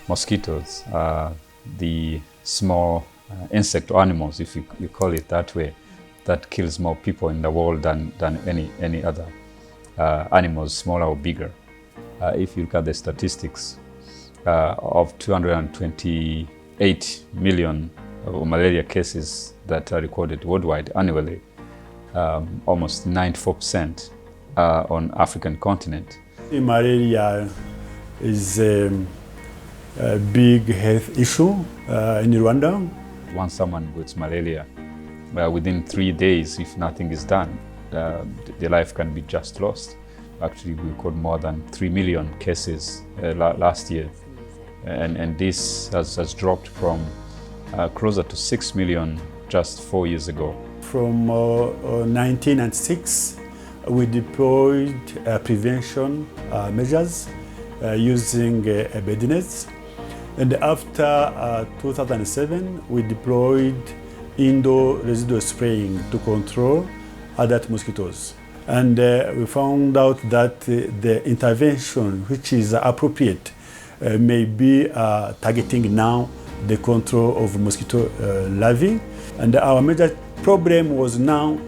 mosquitoes, the small insect or animals, if you call it that way, that kills more people in the world than any other animals, smaller or bigger. If you look at the statistics of 228 million malaria cases that are recorded worldwide annually, almost 94% on African continent. Malaria is a big health issue in Rwanda. Once someone gets malaria, within 3 days, if nothing is done, their life can be just lost. Actually, we recorded more than 3 million cases last year, and this has dropped from closer to 6 million just 4 years ago. From 1996, we deployed prevention measures using bed nets. And after 2007, we deployed indoor residual spraying to control adult mosquitoes. And we found out that the intervention which is appropriate may be targeting now the control of mosquito larvae. And our major problem was now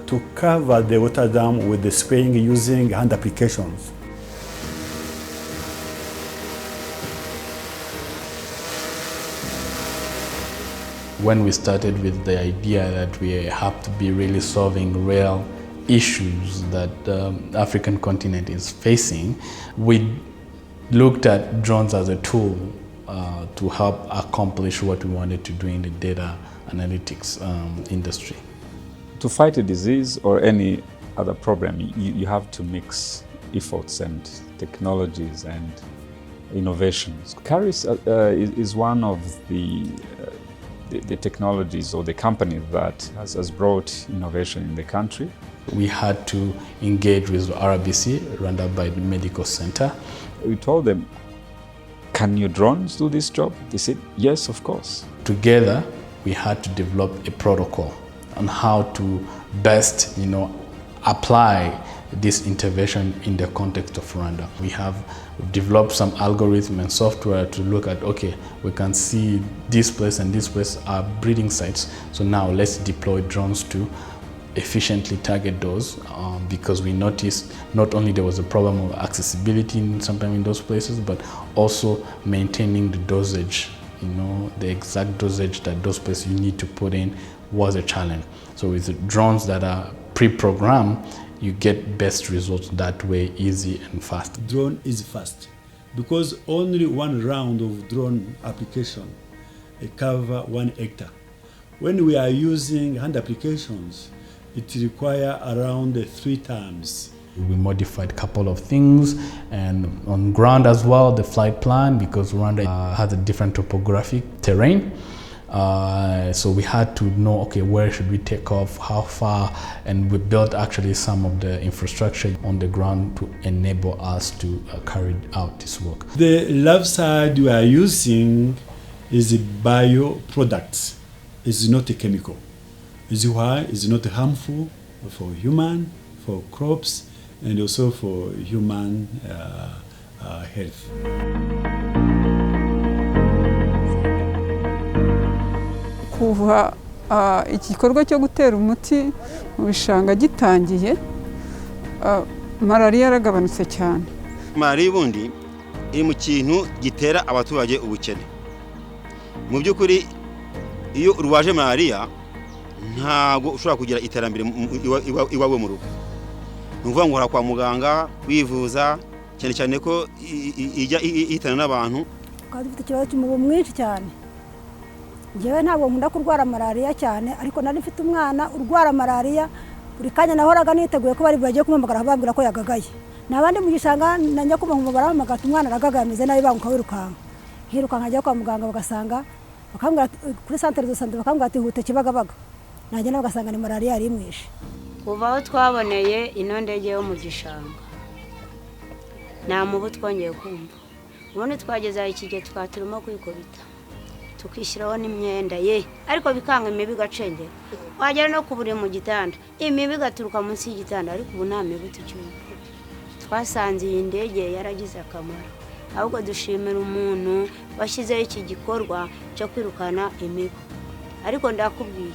to cover the water dam with the spraying using hand applications. When we started with the idea that we have to be really solving real issues that the African continent is facing, we looked at drones as a tool to help accomplish what we wanted to do in the data analytics industry. To fight a disease or any other problem, you have to mix efforts and technologies and innovations. Charis is one of the technologies or the company that has brought innovation in the country. We had to engage with RBC, Rwanda Biomedical Center. We told them, can your drones do this job? They said, yes, of course. Together, we had to develop a protocol on how to best, apply this intervention in the context of Rwanda. We have developed some algorithm and software to look at, okay, we can see this place and this place are breeding sites. So now let's deploy drones to efficiently target those because we noticed not only there was a problem of accessibility sometimes in those places, but also maintaining the dosage, the exact dosage that those places you need to put in was a challenge. So with the drones that are pre-programmed, you get best results that way, easy and fast. Drone is fast because only one round of drone application cover 1 hectare. When we are using hand applications, it requires around 3 times. We modified a couple of things, and on ground as well, the flight plan, because Rwanda has a different topographic terrain. So we had to know, okay, where should we take off, how far, and we built actually some of the infrastructure on the ground to enable us to carry out this work. The larvicide we are using is a bioproduct. It's not a chemical. It's why it's not harmful for human, for crops, and also for human health. Kuva igikorwa cyo gutera umuti mu bishanga gitangiye, malaria yaragabanutse cyane. Malaria ubundi iri mu kintu gitera abaturage ubukene. Mu by'ukuri iyo urwaje malaria ntago ushobora kugira iterambere iwawe mu rugo. Nuvuga ngo kwa muganga wivuza cyane cyane ko ijya ihitana n'abantu. Kandi dufite ikibazo cy'umubu mwinshi cyane. Njyewe ntabwo nkunda kurwara malaria cyane, ariko nari mfite umwana urwara malaria, buri kanya nahoraga niteguye ko bari bagiye kumamagara babwira ko yagagaye. Nabandi mu gishanga nanjye kumva baramagara umwana aragagaye ameze nabi banguka wirukanka. Hirukanka ajya kwa muganga bagasanga bakambwira kuri centre de santé bakambwira ati hute Kibagabaga. Najye nabagasanga ni malaria yari imwishe. Kuva aho twaboneye ino ndege yo mu gishanga nta mubu twongeye kumva. Ubundi twageze ikige twaturimo kwikubita tukishyiraho n'imyenda ye, ariko bikanga imibi gacengera. Wagera no kuburi mu gitanda imibi gaturuka munsi y'igitanda, ariko ubu nta mibi tucyumva. Twasanze iyi ndege yaragize akamaro ahubwo dushimira umuntu washyizeho iki gikorwa cyo kwirukana imibu. Ariko ndakubwiye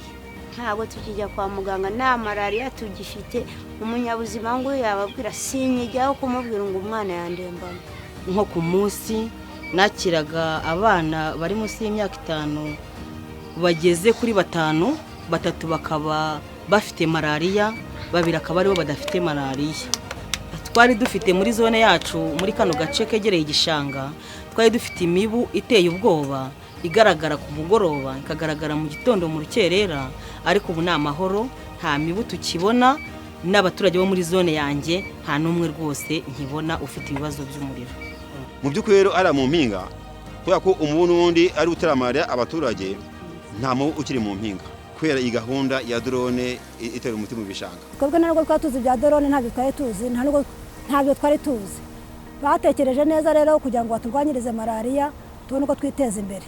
ntabwo tukijya kwa muganga, nta malariya tugifite. Umunyabuzima ngo yababwira sinyijyaho kumubwira ngo umwana yandembana. Nko ku munsi nakiraga abana bari munsi y'imyaka 5 bageze kuri 5, 3 bakaba bafite malariya, 2 akaba aribo badafite malariya. Twari dufite muri zone yacu muri kano gace kegereye igishanga, twari dufite imibu iteye ubwoba, igaragara ku mugoroba, ikagaragara mu gitondo mu rukerera, ariko ubu ni amahoro, nta mibu tukibona, n'abaturage bo muri zone yanjye nta numwe rwose nkibona ufite ibibazo by'umuriro. Mu by'ukuri rero ari mu mpinga, kubera ko umuntu wundi ari gutera malaria abaturage, nta mubu ukiri mu mpinga kubera iyi gahunda ya drone itera umuti mu bishanga. Twebwe ntabwo twatuzi bya drone, ntabyo twari tuzi, ntabyo twari tuzi. Batekereje neza rero kugira ngo baturwanyirize malaria, tubone uko twiteza imbere,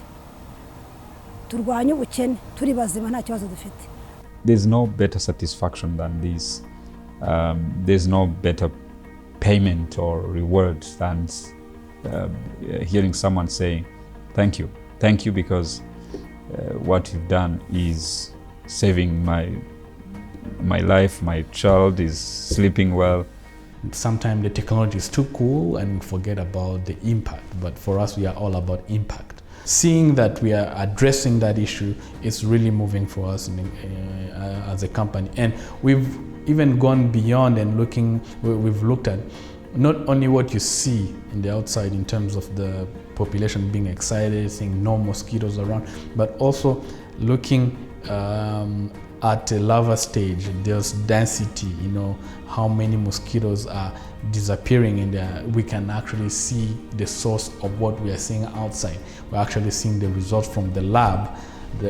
turwanye ubukene, turi bazima nta kibazo dufite. There's no better satisfaction than this. There's no better payment or reward than hearing someone saying, thank you because what you've done is saving my life, my child is sleeping well. Sometimes the technology is too cool and we forget about the impact, but for us we are all about impact. Seeing that we are addressing that issue is really moving for us as a company, and we've even gone beyond and we've looked at not only what you see in the outside in terms of the population being excited, seeing no mosquitoes around, but also looking at the larva stage. There's density, how many mosquitoes are disappearing in there. We can actually see the source of what we are seeing outside. We're actually seeing the results from the lab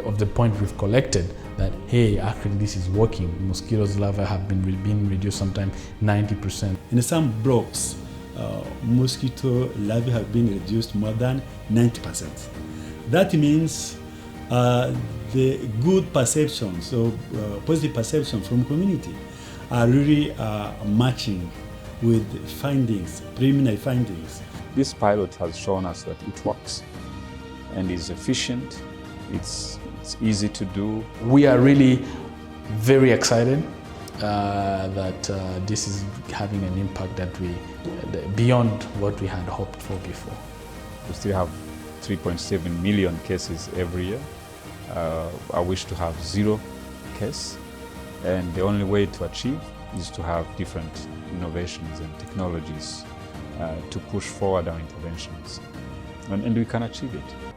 of the point we've collected that, hey, actually this is working. Mosquitoes larvae have been reduced sometimes 90%. In some blocks, mosquito larvae have been reduced more than 90%. That means the good perceptions, so positive perception from community are really matching with findings, preliminary findings. This pilot has shown us that it works and is efficient, it's easy to do. We are really very excited that this is having an impact that beyond what we had hoped for before. We still have 3.7 million cases every year. I wish to have 0 case, and the only way to achieve is to have different innovations and technologies to push forward our interventions, and we can achieve it.